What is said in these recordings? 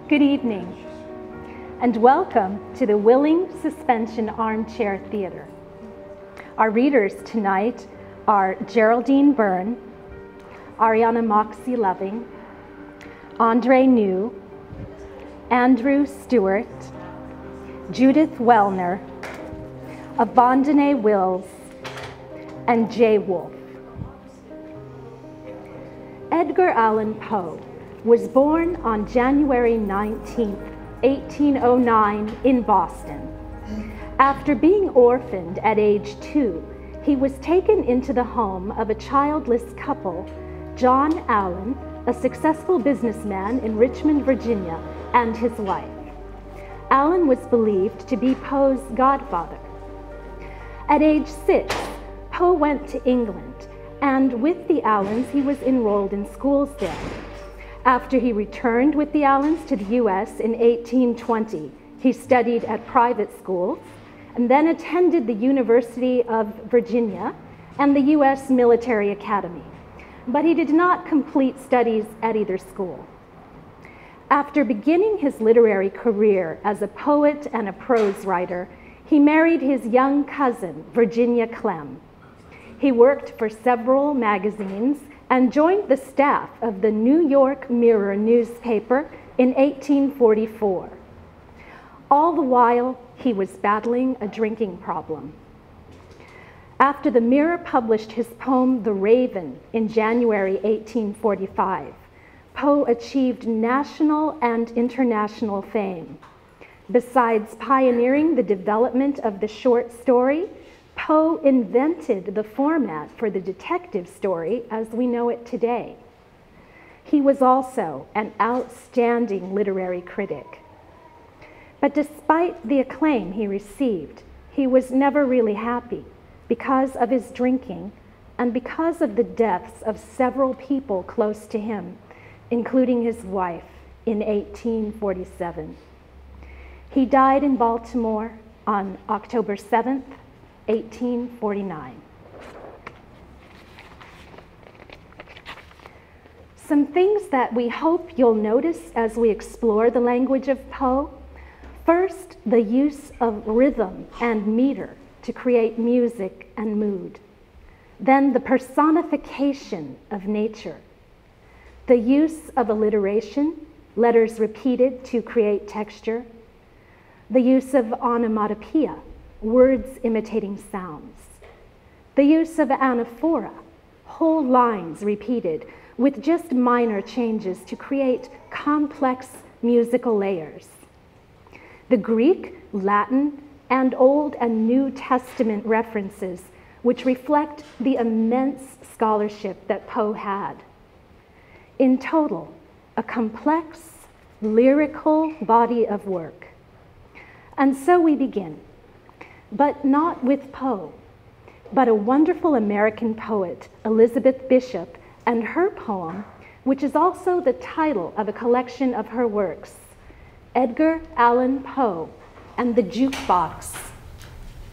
Good evening, and welcome to the Willing Suspension Armchair Theater. Our readers tonight are Geraldine Byrne, Ariana Moxie Loving, Andre New, Andrew Stewart, Judith Wellner, Avondane Wills, and Jay Wolfe. Edgar Allan Poe was born on January 19, 1809 in Boston. After being orphaned at age 2, he was taken into the home of a childless couple, John Allan, a successful businessman in Richmond, Virginia, and his wife. Allan was believed to be Poe's godfather. At age 6, Poe went to England, and with the Allans, he was enrolled in schools there. After he returned with the Allans to the U.S. in 1820, he studied at private schools and then attended the University of Virginia and the U.S. Military Academy. But he did not complete studies at either school. After beginning his literary career as a poet and a prose writer, he married his young cousin, Virginia Clem. He worked for several magazines and joined the staff of the New York Mirror newspaper in 1844. All the while, he was battling a drinking problem. After the Mirror published his poem, The Raven, in January 1845, Poe achieved national and international fame. Besides pioneering the development of the short story, Poe invented the format for the detective story as we know it today. He was also an outstanding literary critic. But despite the acclaim he received, he was never really happy because of his drinking and because of the deaths of several people close to him, including his wife in 1847. He died in Baltimore on October 7th, 1849. Some things that we hope you'll notice as we explore the language of Poe. First, the use of rhythm and meter to create music and mood. Then the personification of nature. The use of alliteration, letters repeated to create texture. The use of onomatopoeia, words imitating sounds. The use of anaphora, whole lines repeated with just minor changes to create complex musical layers. The Greek, Latin, and Old and New Testament references, which reflect the immense scholarship that Poe had. In total, a complex, lyrical body of work. And so we begin. But not with Poe, but a wonderful American poet, Elizabeth Bishop, and her poem, which is also the title of a collection of her works, Edgar Allan Poe and the Jukebox.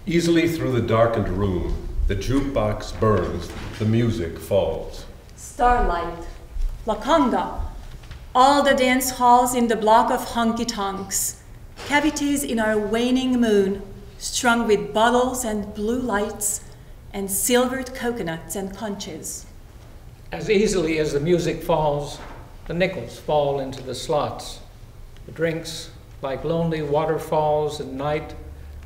Easily through the darkened room, the jukebox burns, the music falls. Starlight, La Conga, all the dance halls in the block of honky-tonks, cavities in our waning moon, strung with bottles and blue lights and silvered coconuts and punches. As easily as the music falls, the nickels fall into the slots. The drinks, like lonely waterfalls at night,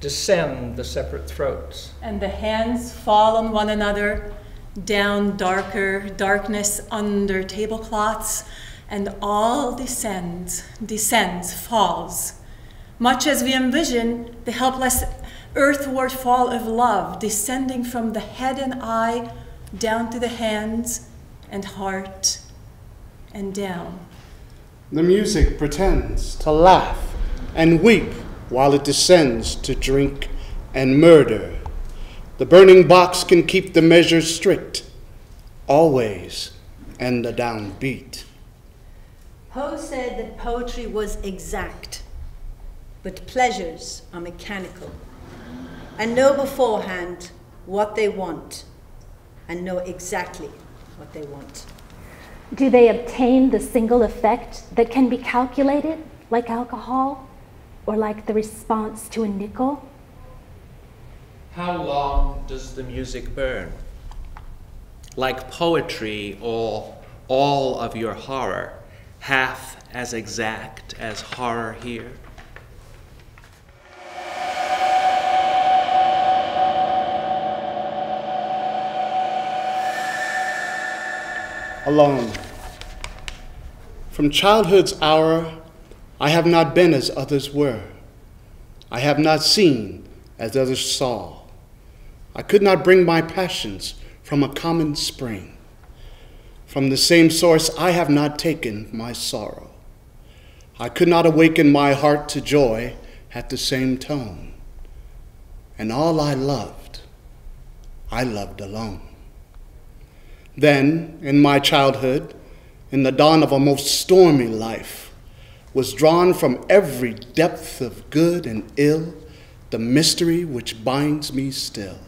descend the separate throats. And the hands fall on one another, down darker darkness under tablecloths, and all descends, falls. Much as we envision the helpless earthward fall of love descending from the head and eye down to the hands and heart and down. The music pretends to laugh and weep while it descends to drink and murder. The burning box can keep the measures strict, always, and the downbeat. Poe said that poetry was exact, but pleasures are mechanical, and know beforehand what they want, and know exactly what they want. Do they obtain the single effect that can be calculated? like alcohol, or like the response to a nickel? How long does the music burn? Like poetry or all of your horror, half as exact as horror here? Alone. From childhood's hour, I have not been as others were. I have not seen as others saw. I could not bring my passions from a common spring. From the same source I have not taken my sorrow. I could not awaken my heart to joy at the same tone. And all I loved alone. Then, in my childhood, in the dawn of a most stormy life, was drawn from every depth of good and ill the mystery which binds me still.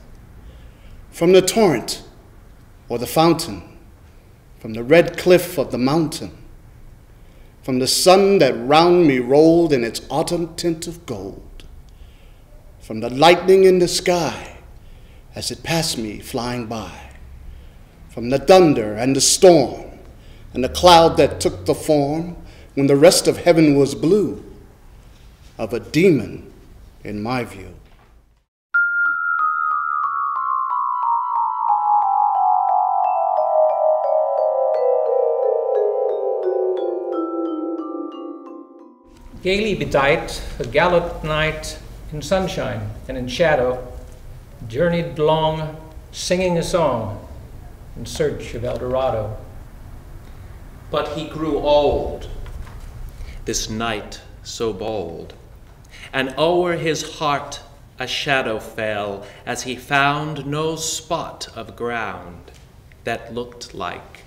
From the torrent or the fountain, from the red cliff of the mountain, from the sun that round me rolled in its autumn tint of gold, from the lightning in the sky as it passed me flying by, from the thunder and the storm and the cloud that took the form when the rest of heaven was blue, of a demon in my view. Gaily bedight, a gallant knight in sunshine and in shadow, journeyed long, singing a song in search of El Dorado. But he grew old, this knight so bold, and o'er his heart a shadow fell as he found no spot of ground that looked like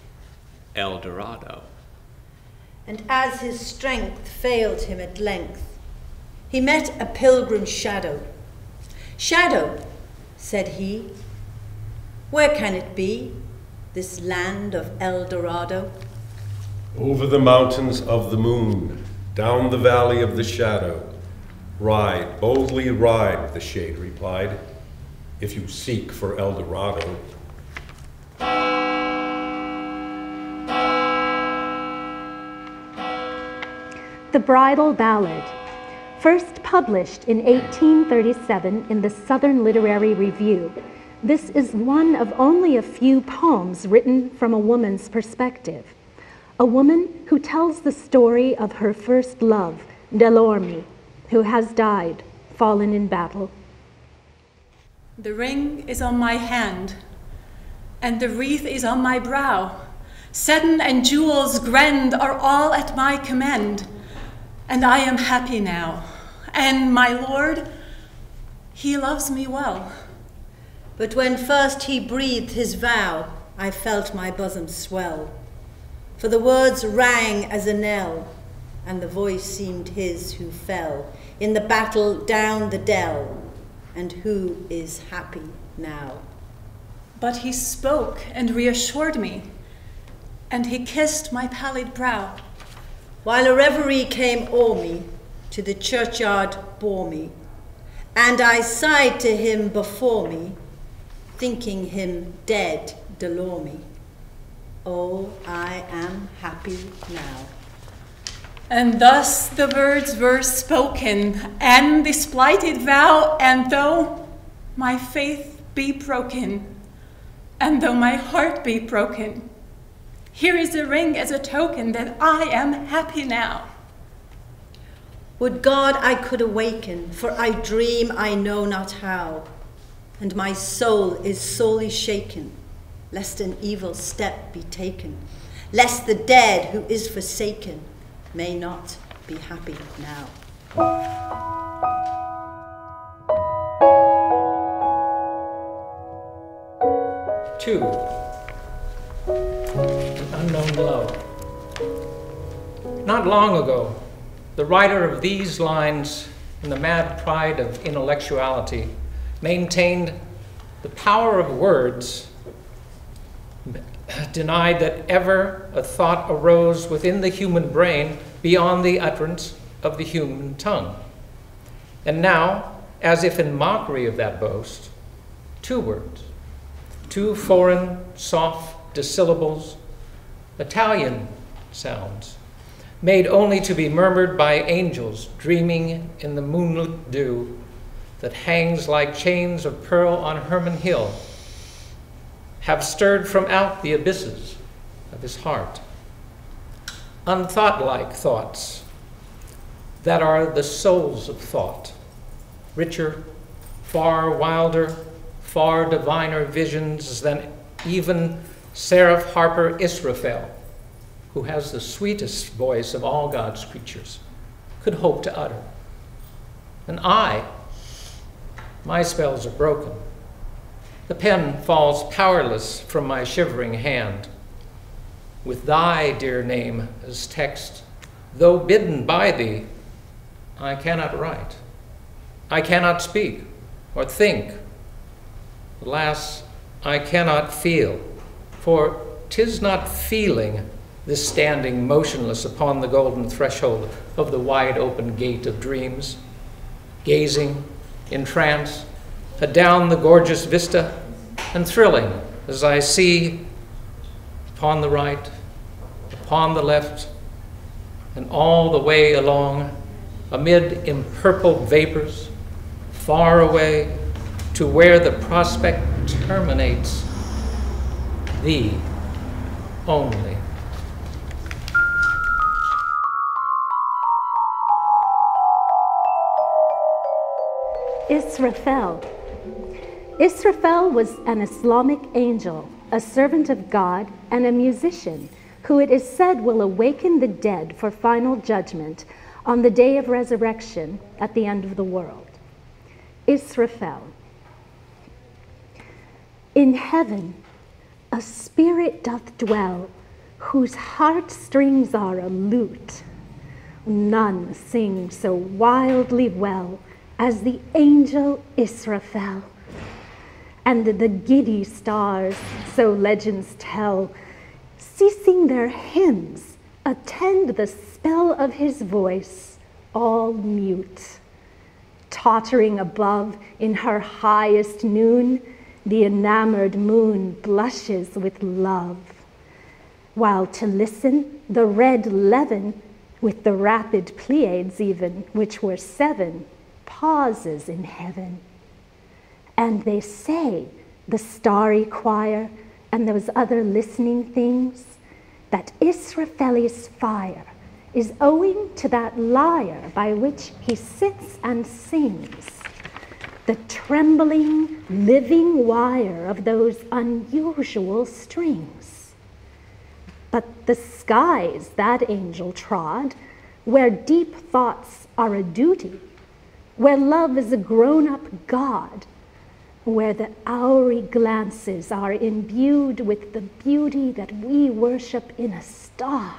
El Dorado. And as his strength failed him at length, he met a pilgrim's shadow. "Shadow," said he, "where can it be, this land of El Dorado?" Over the mountains of the moon, down the valley of the shadow. Ride, boldly ride, the shade replied, if you seek for El Dorado. The Bridal Ballad, first published in 1837 in the Southern Literary Review. This is one of only a few poems written from a woman's perspective. A woman who tells the story of her first love, Delorme, who has died, fallen in battle. The ring is on my hand, and the wreath is on my brow. Satin and jewels grand are all at my command, and I am happy now. And my Lord, he loves me well. But when first he breathed his vow, I felt my bosom swell. For the words rang as a knell, and the voice seemed his who fell in the battle down the dell, and who is happy now. But he spoke and reassured me, and he kissed my pallid brow. While a reverie came o'er me, to the churchyard bore me, and I sighed to him before me, thinking him dead Delorme. Oh, I am happy now. And thus the words were spoken, and this plighted vow, and though my faith be broken, and though my heart be broken, here is the ring as a token that I am happy now. Would God I could awaken, for I dream I know not how, and my soul is sorely shaken, lest an evil step be taken, lest the dead who is forsaken may not be happy now. 2. An unknown love. Not long ago, the writer of these lines, in the mad pride of intellectuality, maintained the power of words, denied that ever a thought arose within the human brain beyond the utterance of the human tongue. And now, as if in mockery of that boast, two words, two foreign, soft dissyllables, Italian sounds, made only to be murmured by angels dreaming in the moonlit dew that hangs like chains of pearl on Hermon Hill, have stirred from out the abysses of his heart. Unthought-like thoughts that are the souls of thought, richer, far wilder, far diviner visions than even Seraph Harper Israfel, who has the sweetest voice of all God's creatures, could hope to utter. And my spells are broken. The pen falls powerless from my shivering hand. With thy dear name as text, though bidden by thee, I cannot write. I cannot speak or think. Alas, I cannot feel, for 'tis not feeling, this standing motionless upon the golden threshold of the wide open gate of dreams, gazing in trance adown the gorgeous vista and thrilling as I see upon the right, upon the left, and all the way along amid empurpled vapors, far away to where the prospect terminates, thee only. Israfel. Israfel was an Islamic angel, a servant of God, and a musician who it is said will awaken the dead for final judgment on the day of resurrection at the end of the world. Israfel. In heaven, a spirit doth dwell, whose heartstrings are a lute. None sing so wildly well as the angel Israfel. And the giddy stars, so legends tell, ceasing their hymns, attend the spell of his voice, all mute. Tottering above in her highest noon, the enamored moon blushes with love, while to listen, the red levin, with the rapid Pleiades even, which were 7, pauses in heaven. And they say, the starry choir and those other listening things, that Israfeli's fire is owing to that lyre by which he sits and sings, the trembling, living wire of those unusual strings. But the skies that angel trod, where deep thoughts are a duty, where love is a grown-up God, where the houri glances are imbued with the beauty that we worship in a star.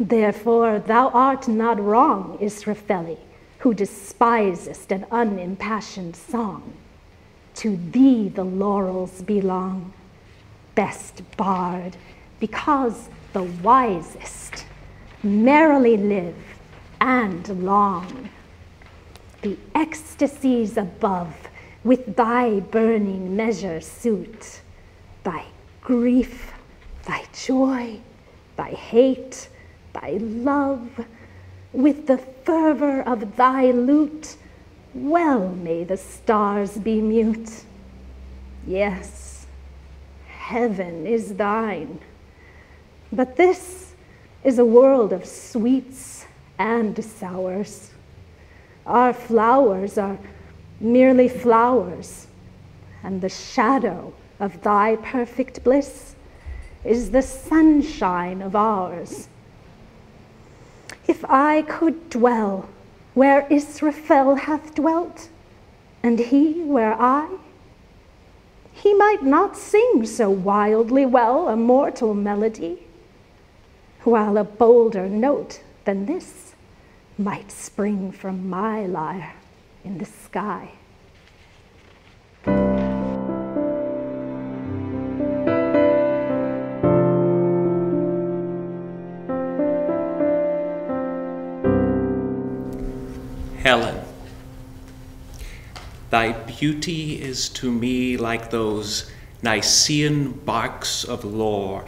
Therefore, thou art not wrong, Israfeli, who despisest an unimpassioned song. To thee the laurels belong, best bard, because the wisest merrily live and long. The ecstasies above with thy burning measure suit, thy grief, thy joy, thy hate, thy love, with the fervor of thy lute, well may the stars be mute. Yes, heaven is thine, but this is a world of sweets and sours. Our flowers are merely flowers, and the shadow of thy perfect bliss is the sunshine of ours. If I could dwell where Israfel hath dwelt, and he where I, he might not sing so wildly well a mortal melody, while a bolder note than this might spring from my lyre in the sky. Helen. Thy beauty is to me like those Nicean barks of lore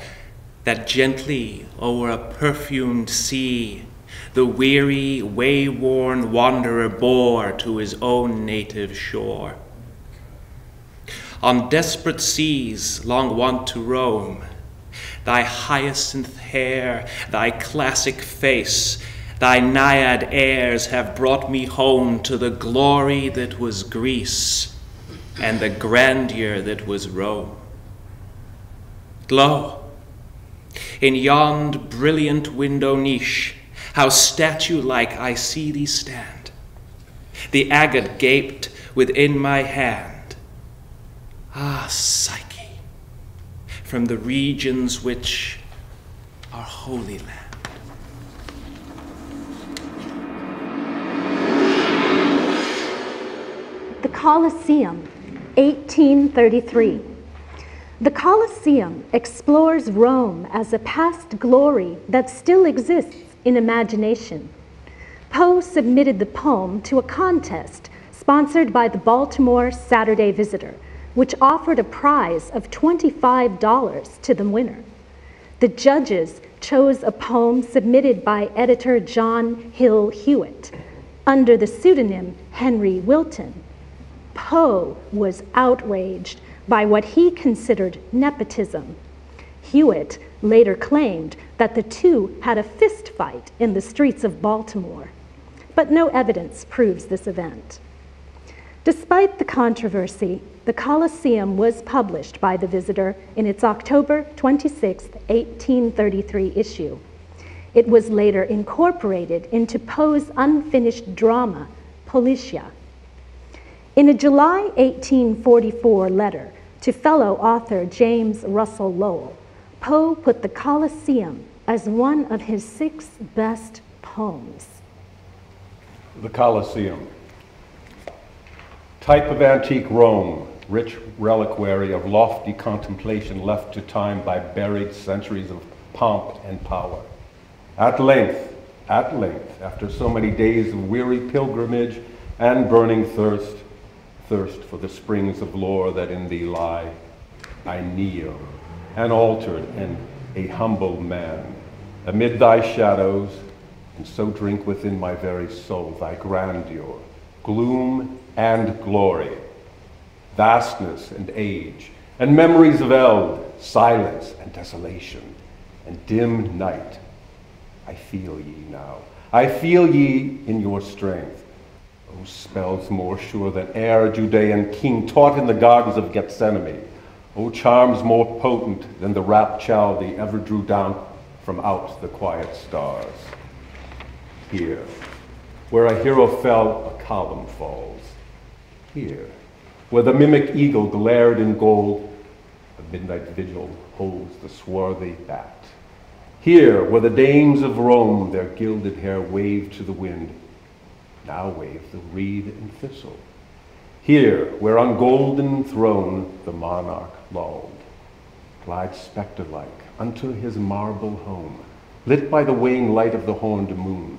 that gently o'er a perfumed sea the weary, way-worn wanderer bore to his own native shore. On desperate seas long wont to roam, thy hyacinth hair, thy classic face, thy naiad airs have brought me home to the glory that was Greece and the grandeur that was Rome. Lo, in yond brilliant window niche, how statue-like I see thee stand, the agate gaped within my hand. Ah, Psyche, from the regions which are Holy Land. The Colosseum, 1833. The Colosseum explores Rome as a past glory that still exists in imagination. Poe submitted the poem to a contest sponsored by the Baltimore Saturday Visitor, which offered a prize of $25 to the winner. The judges chose a poem submitted by editor John Hill Hewitt under the pseudonym Henry Wilton. Poe was outraged by what he considered nepotism. Hewitt later claimed that the two had a fist fight in the streets of Baltimore, but no evidence proves this event. Despite the controversy, the Colosseum was published by the Visitor in its October 26, 1833 issue. It was later incorporated into Poe's unfinished drama, Policia. In a July 1844 letter to fellow author James Russell Lowell, Poe put the Colosseum as one of his 6 best poems. The Colosseum. Type of antique Rome, rich reliquary of lofty contemplation left to time by buried centuries of pomp and power. At length, after so many days of weary pilgrimage and burning thirst for the springs of lore that in thee lie, I kneel, an altered and a humble man, amid thy shadows, and so drink within my very soul thy grandeur, gloom and glory, vastness and age, and memories of eld, silence and desolation, and dim night. I feel ye now. I feel ye in your strength. O spells more sure than e'er a Judean king taught in the gardens of Gethsemane. O charms more potent than the rapt Chaldee ever drew down from out the quiet stars. Here, where a hero fell, a column falls. Here, where the mimic eagle glared in gold, a midnight vigil holds the swarthy bat. Here, where the dames of Rome their gilded hair waved to the wind, now wave the reed and thistle. Here, where on golden throne the monarch lulled, glides spectre-like unto his marble home, lit by the wane light of the horned moon,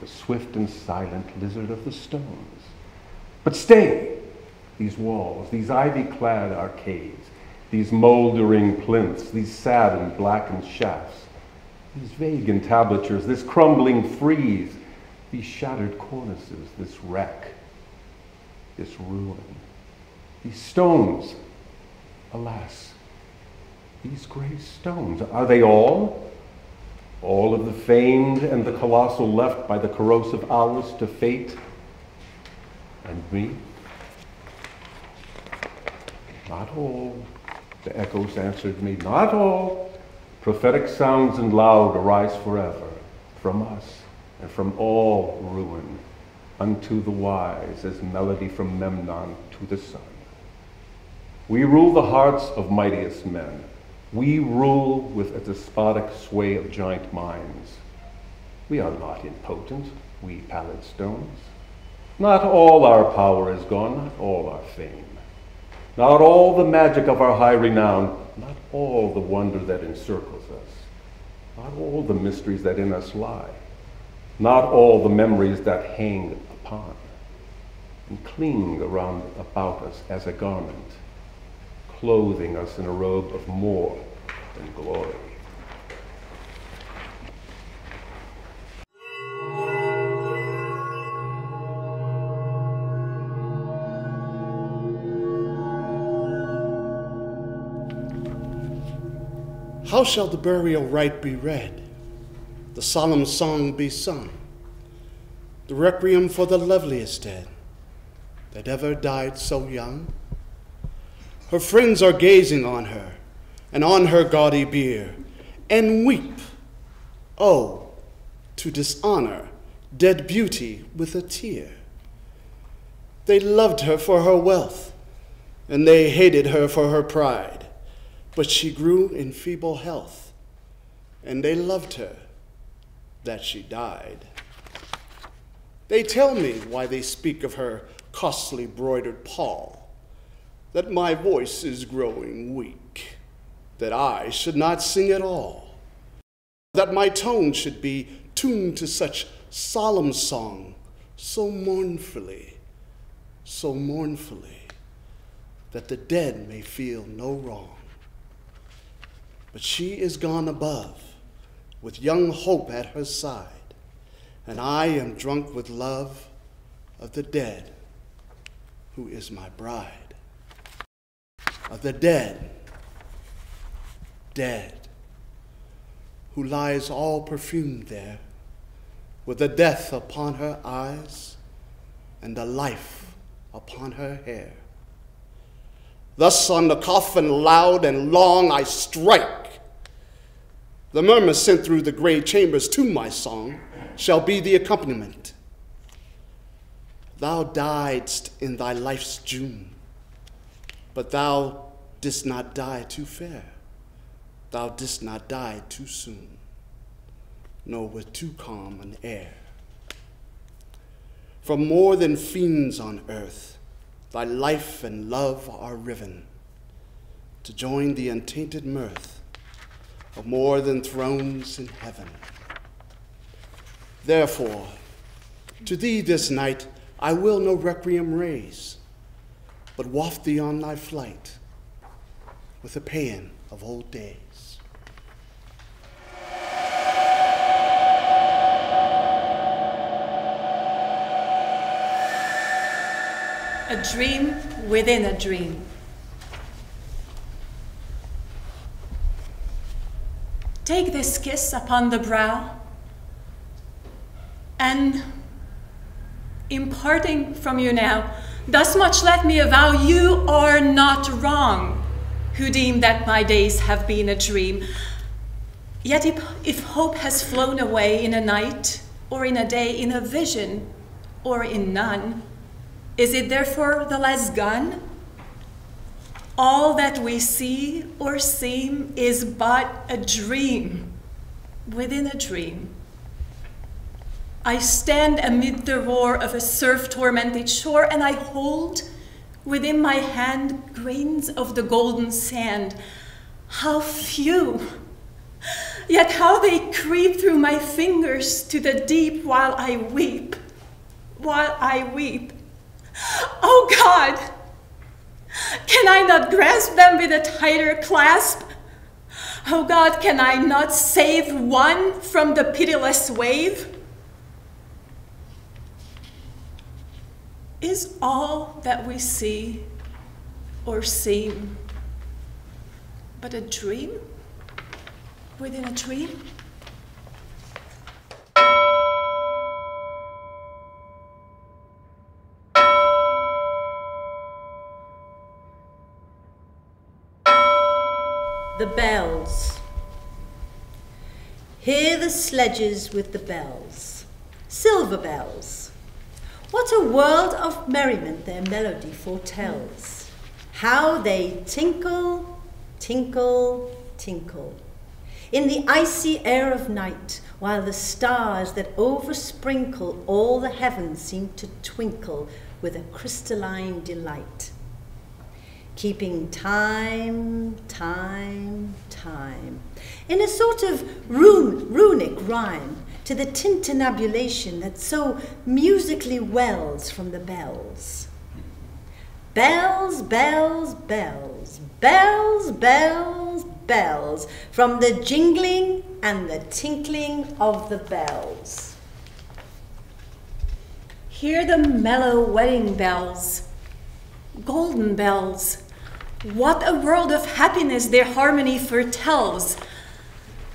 the swift and silent lizard of the stones. But stay! These walls, these ivy-clad arcades, these mouldering plinths, these sad and blackened shafts, these vague entablatures, this crumbling frieze, these shattered cornices, this wreck, this ruin, these stones, alas, these gray stones, are they all? All of the famed and the colossal left by the corrosive hours to fate and me? Not all, the echoes answered me, not all. Prophetic sounds and loud arise forever from us and from all ruin unto the wise as melody from Memnon to the sun. We rule the hearts of mightiest men. We rule with a despotic sway of giant minds. We are not impotent, we pallid stones. Not all our power is gone, not all our fame. Not all the magic of our high renown, not all the wonder that encircles us, not all the mysteries that in us lie, not all the memories that hang upon, and cling around about us as a garment, clothing us in a robe of more than glory. How shall the burial rite be read, the solemn song be sung, the requiem for the loveliest dead that ever died so young? Her friends are gazing on her and on her gaudy bier, and weep, oh, to dishonor dead beauty with a tear. They loved her for her wealth, and they hated her for her pride. But she grew in feeble health, and they loved her that she died. They tell me why they speak of her costly broidered pall, that my voice is growing weak, that I should not sing at all, that my tone should be tuned to such solemn song, so mournfully, that the dead may feel no wrong. But she is gone above, with young hope at her side, and I am drunk with love of the dead, who is my bride. Of the dead, who lies all perfumed there, with the death upon her eyes and the life upon her hair. Thus on the coffin loud and long I strike. The murmur sent through the gray chambers to my song shall be the accompaniment. Thou diedst in thy life's June, but thou didst not die too fair. Thou didst not die too soon, nor with too calm an air. From more than fiends on earth, thy life and love are riven to join the untainted mirth of more than thrones in heaven. Therefore, to thee this night I will no requiem raise, but waft thee on thy flight with the paean of old days. A dream within a dream. Take this kiss upon the brow, and imparting from you now, thus much let me avow, you are not wrong, who deem that my days have been a dream. Yet if hope has flown away in a night, or in a day, in a vision, or in none, is it therefore the less gone? All that we see or seem is but a dream within a dream. I stand amid the roar of a surf-tormented shore, and I hold within my hand grains of the golden sand. How few, yet how they creep through my fingers to the deep while I weep, Oh God! Can I not grasp them with a tighter clasp? Oh God, can I not save one from the pitiless wave? Is all that we see or seem but a dream within a dream? The bells. Hear the sledges with the bells, silver bells. What a world of merriment their melody foretells. How they tinkle, tinkle, tinkle, in the icy air of night, while the stars that oversprinkle all the heavens seem to twinkle with a crystalline delight. Keeping time, time, time, in a sort of runic rhyme, to the tintinnabulation that so musically wells from the bells. Bells, bells, bells, bells, bells, bells, from the jingling and the tinkling of the bells. Hear the mellow wedding bells, golden bells. What a world of happiness their harmony foretells.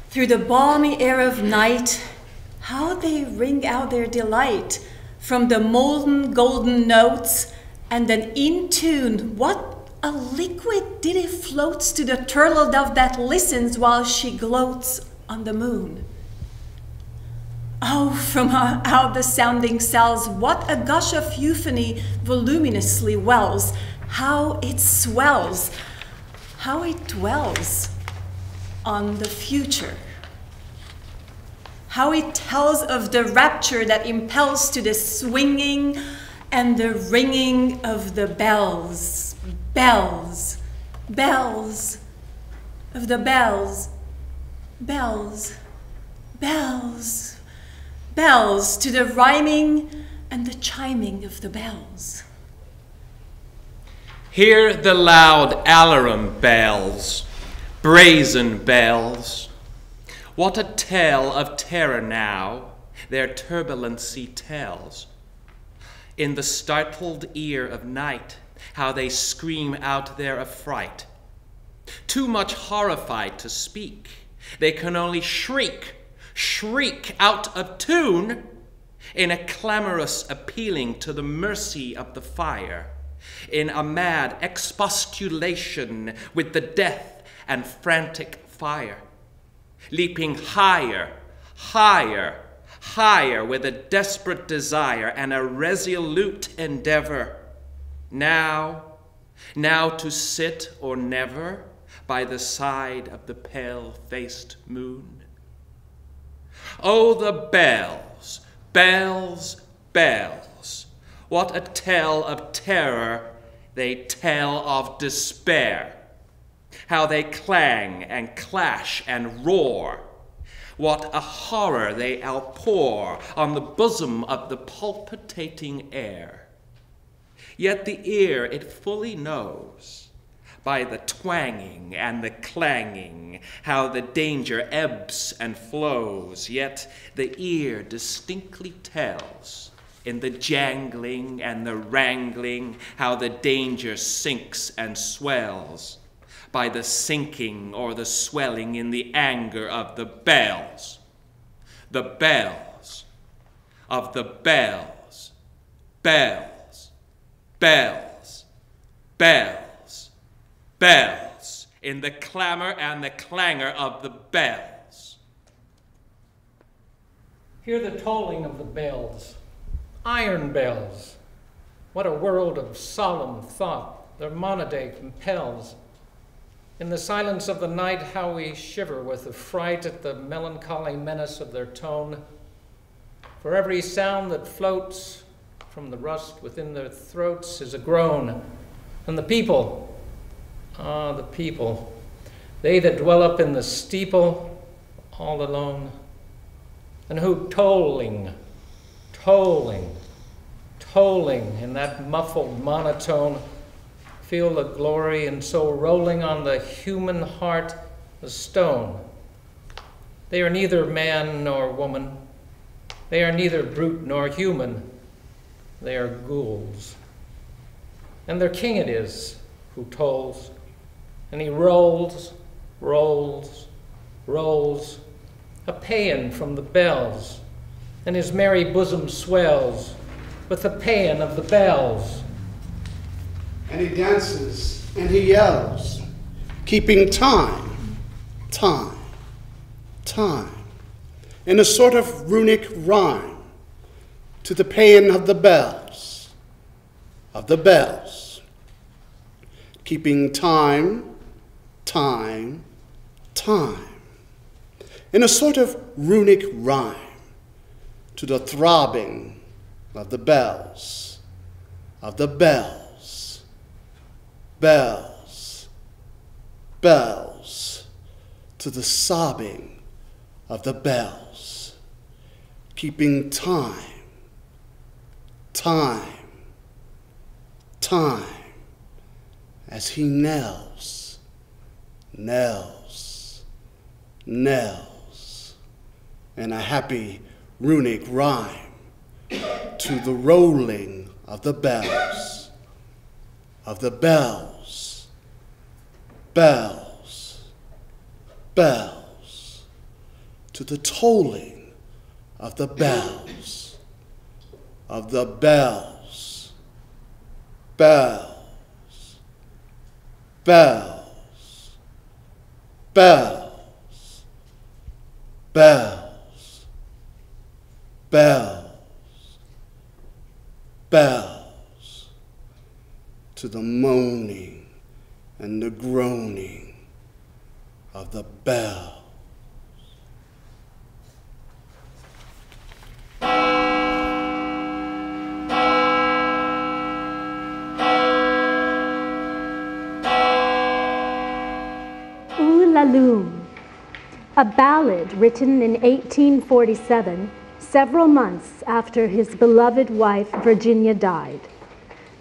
Through the balmy air of night, how they ring out their delight from the molten golden notes, and then in tune, what a liquid ditty floats to the turtle dove that listens while she gloats on the moon. Oh, from out the sounding cells, what a gush of euphony voluminously wells, how it swells, how it dwells on the future. How it tells of the rapture that impels to the swinging and the ringing of the bells, bells, bells, of the bells, bells, bells, bells, to the rhyming and the chiming of the bells. Hear the loud alarum bells, brazen bells. What a tale of terror now their turbulency tells. In the startled ear of night, how they scream out their affright. Too much horrified to speak, they can only shriek, shriek out of tune, in a clamorous appealing to the mercy of the fire, in a mad expostulation with the death and frantic fire, leaping higher, higher, higher with a desperate desire and a resolute endeavor, now to sit or never by the side of the pale-faced moon. Oh, the bells, bells, bells, what a tale of terror they tell of despair, how they clang and clash and roar. What a horror they outpour on the bosom of the palpitating air. Yet the ear it fully knows, by the twanging and the clanging, how the danger ebbs and flows. Yet the ear distinctly tells, in the jangling and the wrangling, how the danger sinks and swells, by the sinking or the swelling in the anger of the bells of the bells, bells, bells, bells, bells, in the clamor and the clangor of the bells. Hear the tolling of the bells, iron bells. What a world of solemn thought their monody compels. In the silence of the night, how we shiver with affright at the melancholy menace of their tone. For every sound that floats from the rust within their throats is a groan. And the people, the people, they that dwell up in the steeple, all alone, and who tolling, tolling, tolling in that muffled monotone, feel the glory, and so rolling on the human heart a stone. They are neither man nor woman. They are neither brute nor human. They are ghouls. And their king it is who tolls, and he rolls, rolls, rolls, a paean from the bells, and his merry bosom swells with the paean of the bells. And he dances and he yells, keeping time, time, time, in a sort of runic rhyme to the paean of the bells, keeping time, time, time, in a sort of runic rhyme to the throbbing of the bells, bells, bells, to the sobbing of the bells. keeping time, as he knells, in a happy runic rhyme to the rolling of the bells, bells, to the tolling of the bells, bells, to the moaning and the groaning of the bells. Loom, a ballad written in 1847, several months after his beloved wife Virginia died.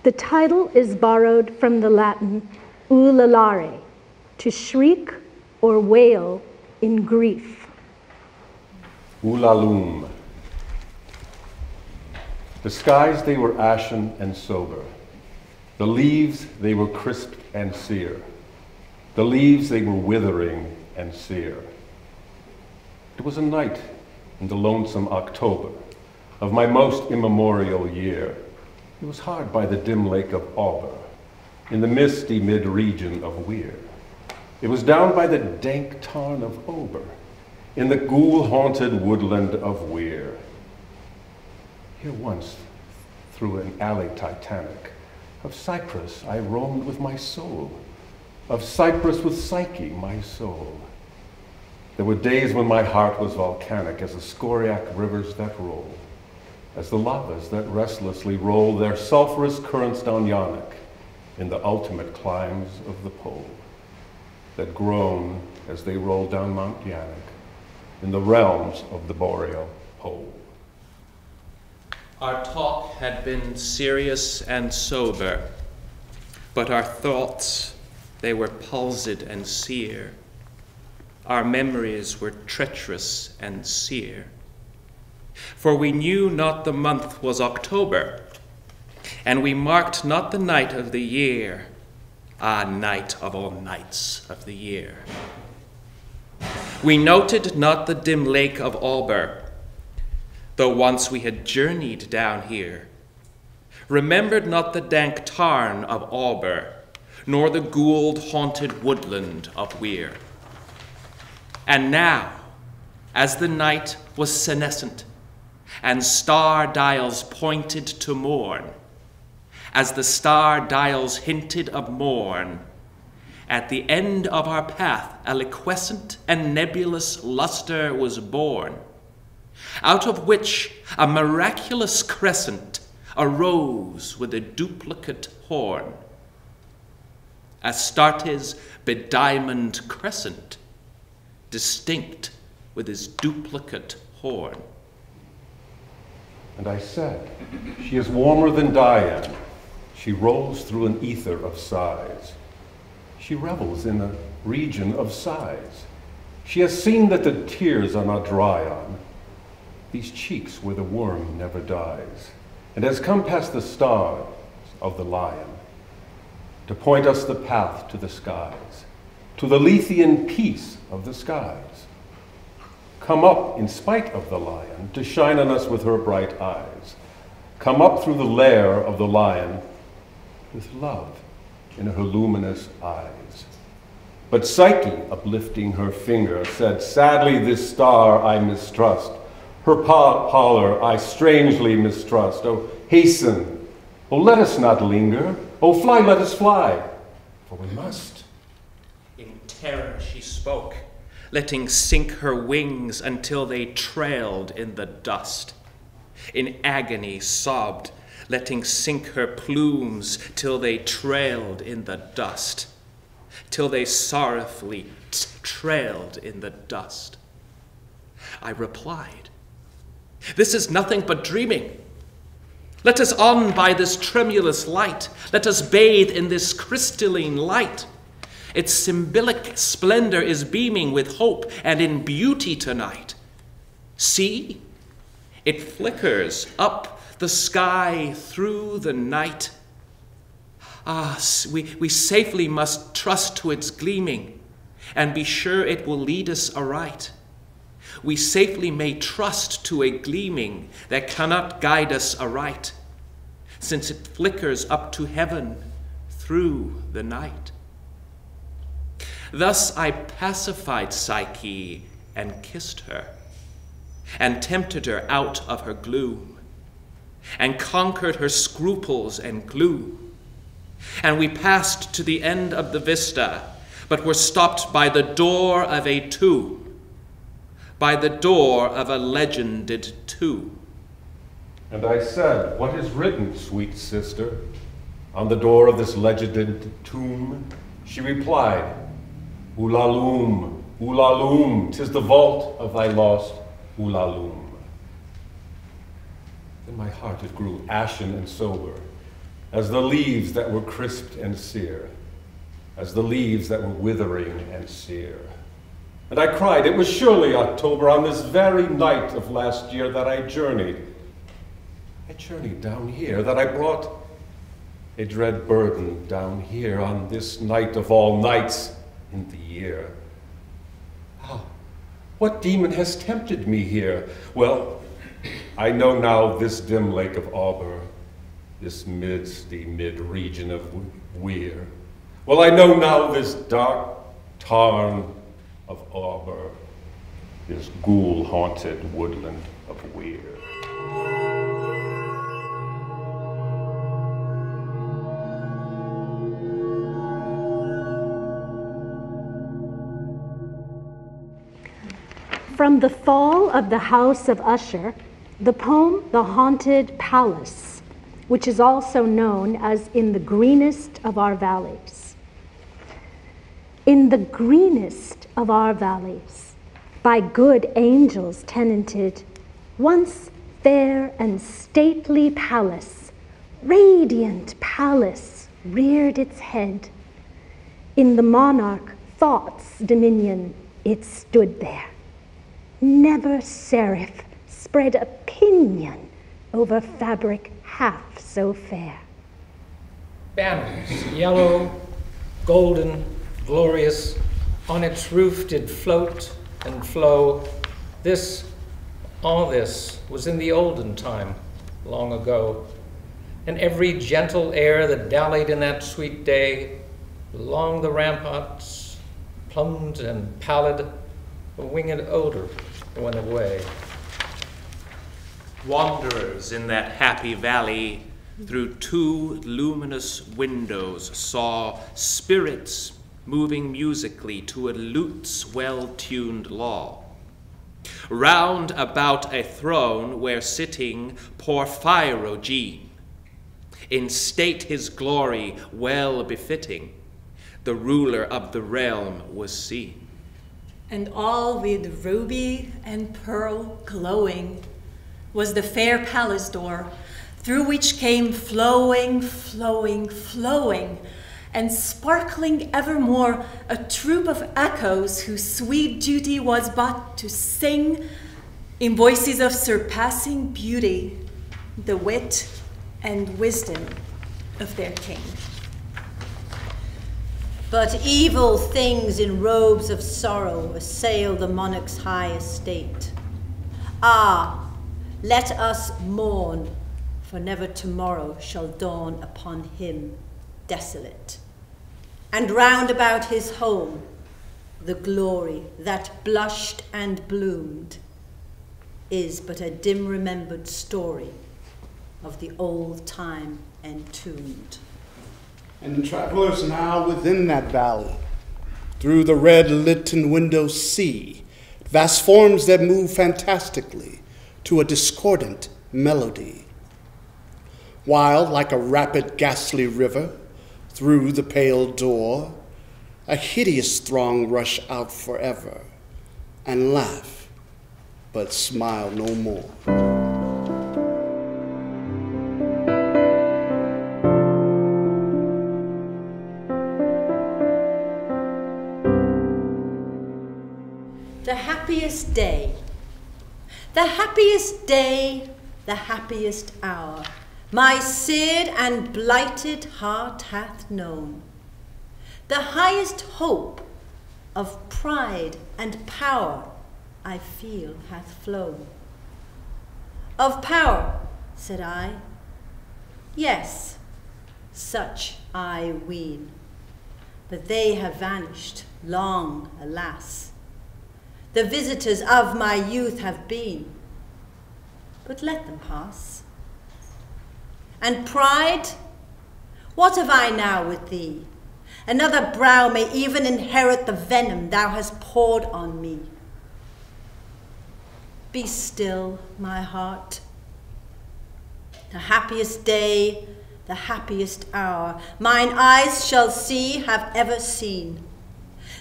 The title is borrowed from the Latin ululare, to shriek or wail in grief. Ulalume. The skies, they were ashen and sober. The leaves, they were crisp and sere. The leaves, they were withering and sere. It was a night in the lonesome October of my most immemorial year. It was hard by the dim lake of Auber, in the misty mid-region of Weir. It was down by the dank tarn of Ober, in the ghoul-haunted woodland of Weir. Here once, through an alley titanic, of cypress I roamed with my soul, of cypress with Psyche, my soul. There were days when my heart was volcanic as the scoriac rivers that roll, as the lavas that restlessly roll their sulphurous currents down Yaanek in the ultimate climbs of the pole, that groan as they roll down Mount Yaanek in the realms of the boreal pole. Our talk had been serious and sober, but our thoughts, they were palsied and sere. Our memories were treacherous and sere. For we knew not the month was October, and we marked not the night of the year, night of all nights of the year. We noted not the dim lake of Auber, though once we had journeyed down here, remembered not the dank tarn of Auber, nor the ghoul-haunted woodland of Weir. And now, as the night was senescent, and star dials pointed to morn, as the star dials hinted of morn, at the end of our path a liquescent and nebulous luster was born, out of which a miraculous crescent arose with a duplicate horn. Astarte's bediamond crescent, distinct with his duplicate horn. And I said, she is warmer than Diane. She rolls through an ether of sighs. She revels in a region of sighs. She has seen that the tears are not dry on these cheeks where the worm never dies, and has come past the stars of the lion to point us the path to the skies, to the Lethean peace of the skies. Come up in spite of the lion to shine on us with her bright eyes. Come up through the lair of the lion with love in her luminous eyes. But Psyche, uplifting her finger, said, sadly this star I mistrust. Her pallor I strangely mistrust. Oh, hasten. Oh, let us not linger. Oh, fly, let us fly, for we must. In terror she spoke, letting sink her wings until they trailed in the dust. In agony sobbed, letting sink her plumes till they trailed in the dust, till they sorrowfully trailed in the dust. I replied, This is nothing but dreaming. Let us on by this tremulous light. Let us bathe in this crystalline light. Its symbolic splendor is beaming with hope and in beauty tonight. See, it flickers up the sky through the night. Ah, we safely must trust to its gleaming and be sure it will lead us aright. We safely may trust to a gleaming that cannot guide us aright, since it flickers up to heaven through the night. Thus I pacified Psyche and kissed her, and tempted her out of her gloom, and conquered her scruples and gloom. And we passed to the end of the vista, but were stopped by the door of a tomb, by the door of a legended tomb. And I said, "What is written, sweet sister, on the door of this legended tomb?" She replied, "Ulalume, Ulalume, 'tis the vault of thy lost Ulalume." Then my heart it grew ashen and sober, as the leaves that were crisped and sere, as the leaves that were withering and sere. And I cried, it was surely October, on this very night of last year that I journeyed down here, that I brought a dread burden down here on this night of all nights in the year. Ah, what demon has tempted me here? Well, I know now this dim lake of Auber, this misty mid-region of Weir. Well, I know now this dark tarn of Auber, this ghoul-haunted woodland of Weir. From the fall of the House of Usher, the poem The Haunted Palace, which is also known as In the Greenest of Our Valleys. In the greenest of our valleys, by good angels tenanted, once fair and stately palace, radiant palace, reared its head. In the monarch Thought's dominion it stood there. Never seraph spread a pinion over fabric half so fair. Banners, yellow, golden, glorious, on its roof did float and flow. All this was in the olden time, long ago. And every gentle air that dallied in that sweet day, along the ramparts, plumed and pallid, a winged odor went away. Wanderers in that happy valley through two luminous windows saw spirits moving musically to a lute's well-tuned law. Round about a throne where sitting Porphyrogene, in state his glory well befitting, the ruler of the realm was seen. And all with ruby and pearl glowing was the fair palace door, through which came flowing, flowing, flowing, and sparkling evermore a troop of echoes whose sweet duty was but to sing in voices of surpassing beauty the wit and wisdom of their king. But evil things in robes of sorrow assail the monarch's high estate. Ah, let us mourn, for never tomorrow shall dawn upon him desolate. And round about his home, the glory that blushed and bloomed is but a dim remembered story of the old time entombed. And travelers now within that valley, through the red litten windows see vast forms that move fantastically to a discordant melody. While, like a rapid ghastly river, through the pale door, a hideous throng rush out forever and laugh, but smile no more. day. The happiest day, the happiest hour, my seared and blighted heart hath known. The highest hope of pride and power I feel hath flown. Of power, said I, yes, such I ween, but they have vanished long, alas. The visitors of my youth have been, but let them pass. And pride, what have I now with thee? Another brow may even inherit the venom thou hast poured on me. Be still, my heart. The happiest day, the happiest hour, mine eyes shall see, have ever seen.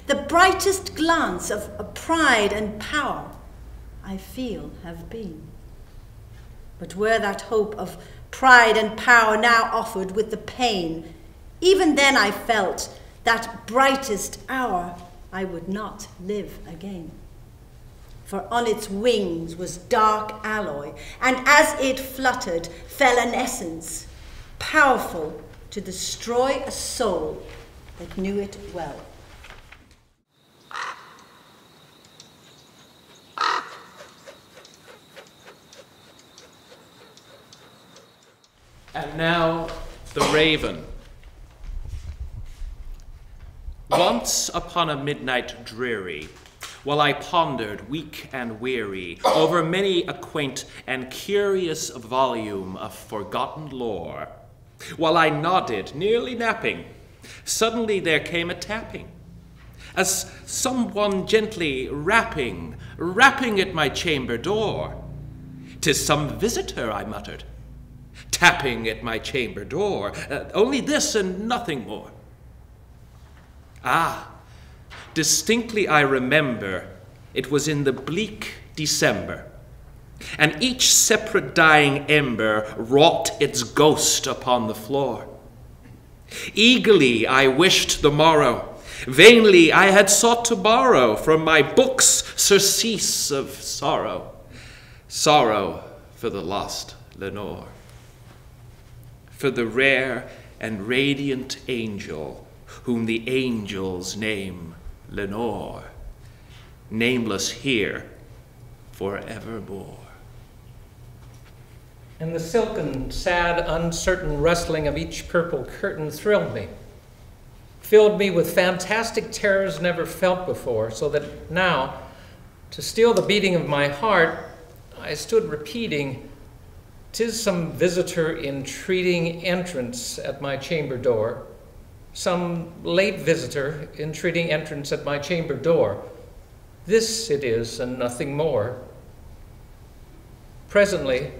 The brightest glance of pride and power I feel have been. But were that hope of pride and power now offered with the pain, even then I felt that brightest hour I would not live again. For on its wings was dark alloy, and as it fluttered fell an essence, powerful to destroy a soul that knew it well. And now the raven. Once upon a midnight dreary, while I pondered, weak and weary, over many a quaint and curious volume of forgotten lore, while I nodded, nearly napping, suddenly there came a tapping, as someone gently rapping at my chamber door. "'Tis some visitor," I muttered, tapping at my chamber door, only this and nothing more. Ah, distinctly I remember it was in the bleak December, and each separate dying ember wrought its ghost upon the floor. Eagerly I wished the morrow, vainly I had sought to borrow from my books surcease of sorrow, sorrow for the lost Lenore, for the rare and radiant angel whom the angels name Lenore, nameless here forevermore. And the silken, sad, uncertain rustling of each purple curtain thrilled me, filled me with fantastic terrors never felt before, so that now, to still the beating of my heart, I stood repeating, "'Tis some visitor entreating entrance at my chamber door, some late visitor entreating entrance at my chamber door. This it is, and nothing more." Presently,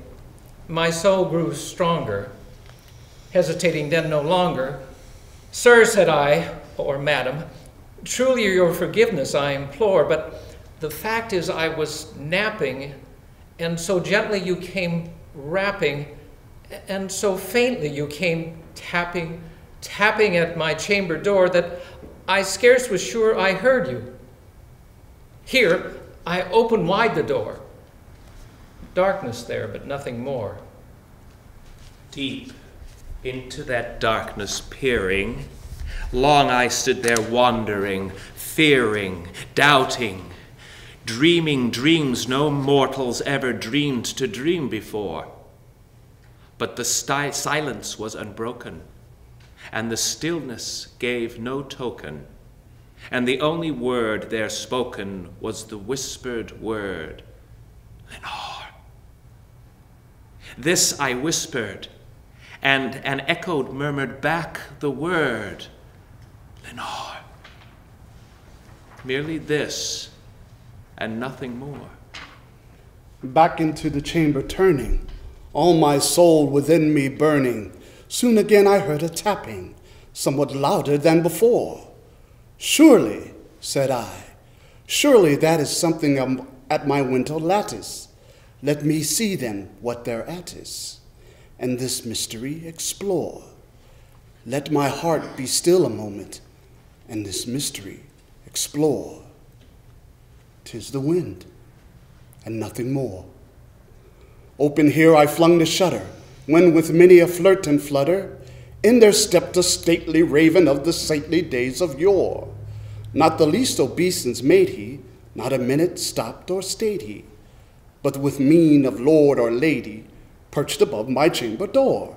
my soul grew stronger, hesitating then no longer. "Sir," said I, or madam, "truly your forgiveness I implore, but the fact is I was napping, and so gently you came rapping, and so faintly you came tapping at my chamber door that I scarce was sure I heard you. Here, I opened wide the door. Darkness there, but nothing more." Deep into that darkness peering, long I stood there wondering, fearing, doubting, dreaming dreams no mortals ever dreamed to dream before. But the silence was unbroken, and the stillness gave no token, and the only word there spoken was the whispered word, "Lenore." This I whispered, and an echoed murmured back the word, "Lenore." Merely this, and nothing more. Back into the chamber turning, all my soul within me burning, soon again I heard a tapping, somewhat louder than before. "Surely," said I, "surely that is something at my window lattice. Let me see then what thereat is, and this mystery explore. Let my heart be still a moment, and this mystery explore. 'Tis the wind, and nothing more. Open here I flung the shutter, when with many a flirt and flutter, in there stepped a stately raven of the saintly days of yore. Not the least obeisance made he, not a minute stopped or stayed he, but with mien of lord or lady, perched above my chamber door,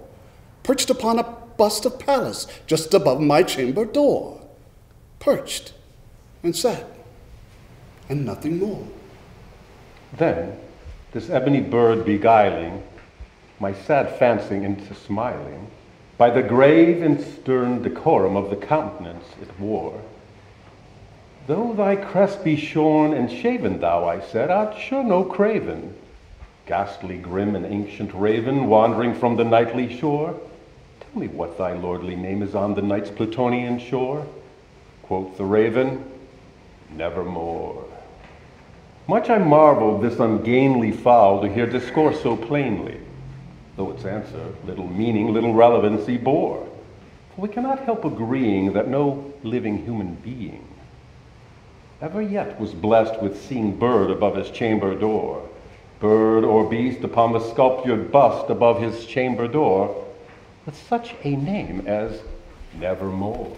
perched upon a bust of Pallas just above my chamber door, perched and sat, and nothing more. Then, this ebony bird beguiling my sad fancy into smiling, by the grave and stern decorum of the countenance it wore. Though thy crest be shorn and shaven, thou, I said, art sure no craven, ghastly, grim, and ancient raven, wandering from the nightly shore. Tell me what thy lordly name is on the night's Plutonian shore. Quoth the raven, nevermore. Much I marveled this ungainly fowl to hear discourse so plainly, though its answer little meaning, little relevancy bore. For we cannot help agreeing that no living human being ever yet was blessed with seeing bird above his chamber door, bird or beast upon the sculptured bust above his chamber door, with such a name as Nevermore.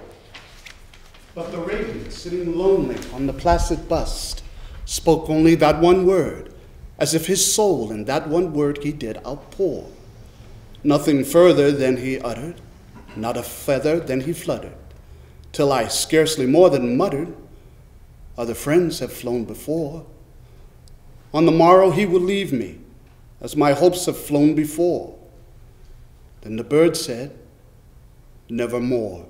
But the raven, sitting lonely on the placid bust, spoke only that one word, as if his soul in that one word he did outpour. Nothing further than he uttered, not a feather than he fluttered, till I scarcely more than muttered, other friends have flown before. On the morrow he will leave me, as my hopes have flown before. Then the bird said, nevermore.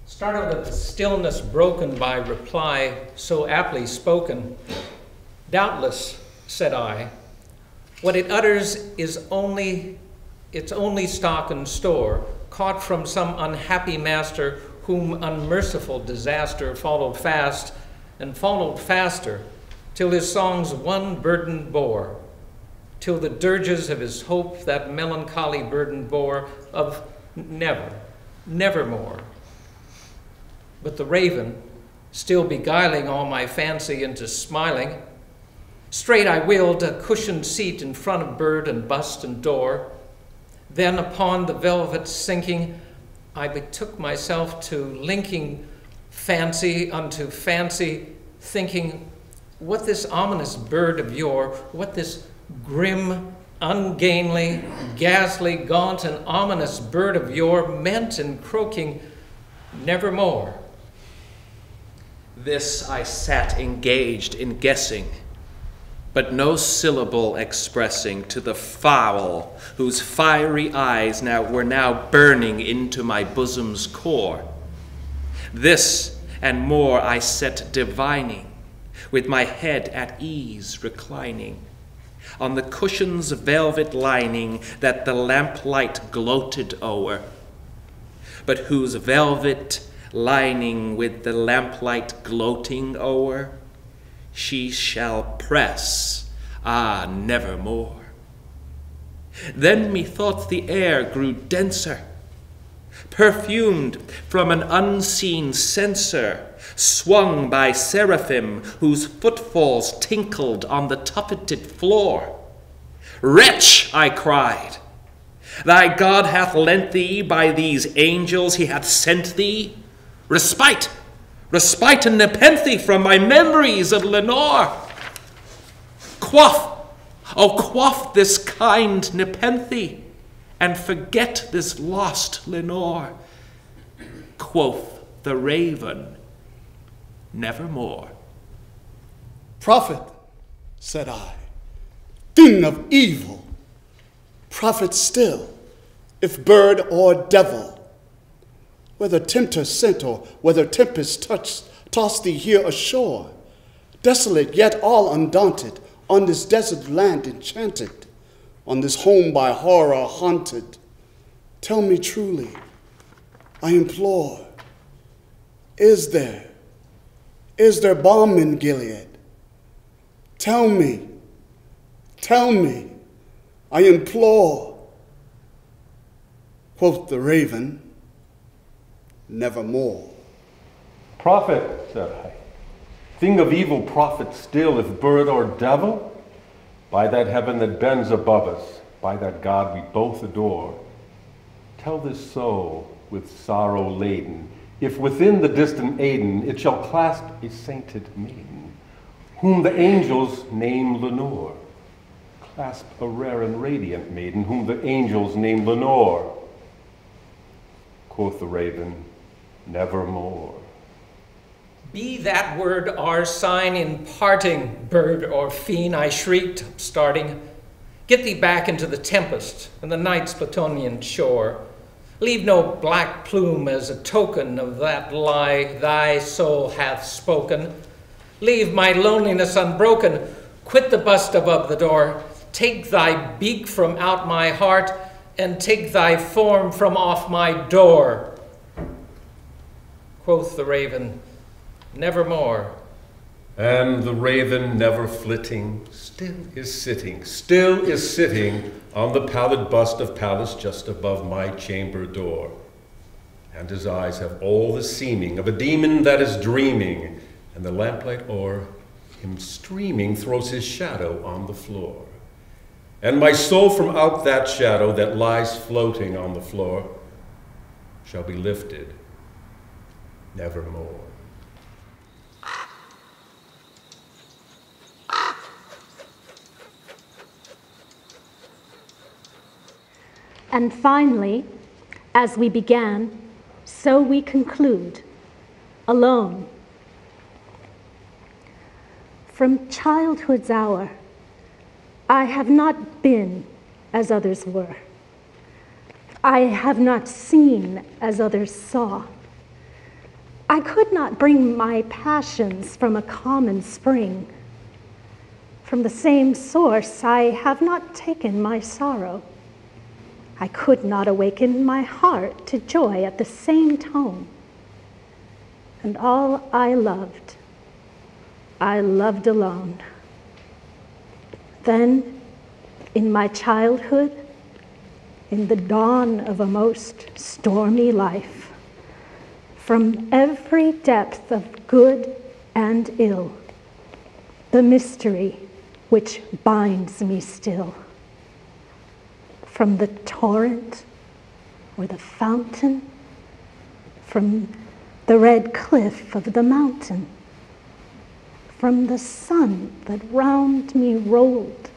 Startled at the stillness broken by reply so aptly spoken, doubtless, said I, what it utters is only its only stock and store, caught from some unhappy master whom unmerciful disaster followed fast and followed faster, till his songs one burden bore, till the dirges of his hope that melancholy burden bore of nevermore. But the raven, still beguiling all my fancy into smiling, straight I wheeled a cushioned seat in front of bird and bust and door. Then upon the velvet sinking, I betook myself to linking fancy unto fancy, thinking what this ominous bird of yore, what this grim, ungainly, ghastly, gaunt, and ominous bird of yore meant in croaking nevermore. This I sat engaged in guessing, but no syllable expressing to the fowl whose fiery eyes were now burning into my bosom's core. This and more I sat divining, with my head at ease reclining, on the cushion's velvet lining that the lamplight gloated o'er, but whose velvet lining with the lamplight gloating o'er, she shall press, nevermore. Then methought the air grew denser, perfumed from an unseen censer, swung by seraphim whose footfalls tinkled on the tufted floor. Wretch, I cried, thy God hath lent thee, by these angels he hath sent thee, respite and nepenthe from my memories of Lenore. Quaff this kind nepenthe, and forget this lost Lenore. Quoth the raven, nevermore. Prophet, said I, thing of evil, prophet still, if bird or devil, whether tempter sent or whether tempest tossed thee here ashore, desolate yet all undaunted, on this desert land enchanted, on this home by horror haunted. Tell me truly, I implore, is there balm in Gilead? Tell me, I implore. Quoth the raven, nevermore. Prophet, said I, Thing of evil prophet still, if bird or devil? By that heaven that bends above us, by that God we both adore, tell this soul with sorrow laden, if within the distant Aidenn it shall clasp a sainted maiden, whom the angels name Lenore. Clasp a rare and radiant maiden, whom the angels name Lenore. Quoth the raven, nevermore. Be that word our sign in parting, bird or fiend, I shrieked, starting. Get thee back into the tempest and the night's Plutonian shore. Leave no black plume as a token of that lie thy soul hath spoken. Leave my loneliness unbroken. Quit the bust above the door. Take thy beak from out my heart, and take thy form from off my door. Quoth the raven, nevermore. And the raven, never flitting, still is sitting on the pallid bust of Pallas just above my chamber door. And his eyes have all the seeming of a demon that is dreaming, and the lamplight o'er him streaming throws his shadow on the floor. And my soul from out that shadow that lies floating on the floor shall be lifted nevermore. And finally, as we began, so we conclude, alone. From childhood's hour, I have not been as others were. I have not seen as others saw. I could not bring my passions from a common spring. From the same source, I have not taken my sorrow. I could not awaken my heart to joy at the same tone. And all I loved alone. Then, in my childhood, in the dawn of a most stormy life, from every depth of good and ill, the mystery which binds me still, from the torrent or the fountain, from the red cliff of the mountain, from the sun that round me rolled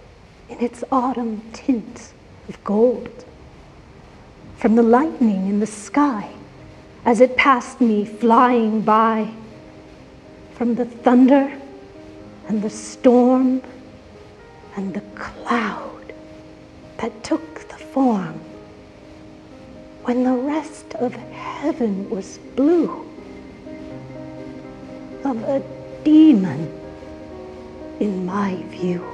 in its autumn tint of gold, from the lightning in the sky as it passed me flying by, from the thunder and the storm and the cloud that took the form when the rest of heaven was blue, of a demon in my view.